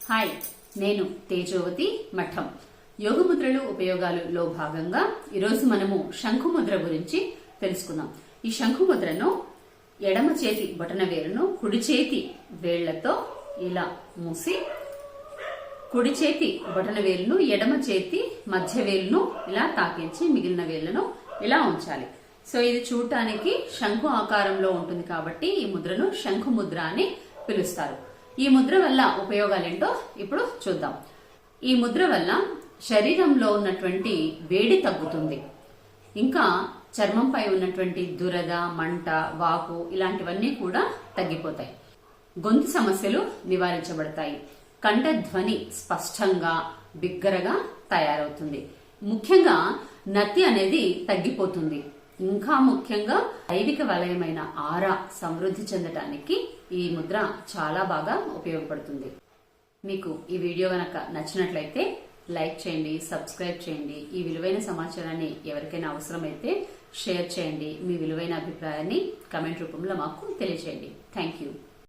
Hi, నేను తేజోవతి మఠం. యోగముద్రలు ఉపయోగాలలో భాగంగా ఈరోజు మనము శంఖుముద్ర గురించి తెలుసుకుందాం. ఈ శంఖుముద్రను ఎడమ చేతి బొటన వేలును కుడి చేతి వేళ్లతో ఇలా మూసి, కుడి చేతి బొటన వేలును ఎడమ చేతి మధ్య వేలును ఇలా తాకించి మిగిలిన వేళ్లను ఇలా ఉంచాలి. సో ఇది చూడటానికి శంఖు ఆకారంలో ఉంటుంది కాబట్టి ఈ ముద్రను శంఖు ముద్ర అని పిలుస్తారు. ఈ ముద్ర వల్ల ఉపయోగాలేంటో ఇప్పుడు చూద్దాం. ఈ ముద్ర వల్ల శరీరంలో ఉన్నటువంటి వేడి తగ్గుతుంది. ఇంకా చర్మంపై ఉన్నటువంటి దురద, మంట, వాపు ఇలాంటివన్నీ కూడా తగ్గిపోతాయి. గొంతు సమస్యలు నివారించబడతాయి. కంఠధ్వని స్పష్టంగా బిగ్గరగా తయారవుతుంది. ముఖ్యంగా నత్తి అనేది తగ్గిపోతుంది. ఇంకా ముఖ్యంగా దైవిక వలయమైన ఆరా సమృద్ధి చెందటానికి ఈ ముద్ర చాలా బాగా ఉపయోగపడుతుంది. మీకు ఈ వీడియో గనక నచ్చినట్లయితే లైక్ చేయండి, సబ్స్క్రైబ్ చేయండి. ఈ విలువైన సమాచారాన్ని ఎవరికైనా అవసరమైతే షేర్ చేయండి. మీ విలువైన అభిప్రాయాన్ని కమెంట్ రూపంలో మాకు తెలియజేయండి. Thank you.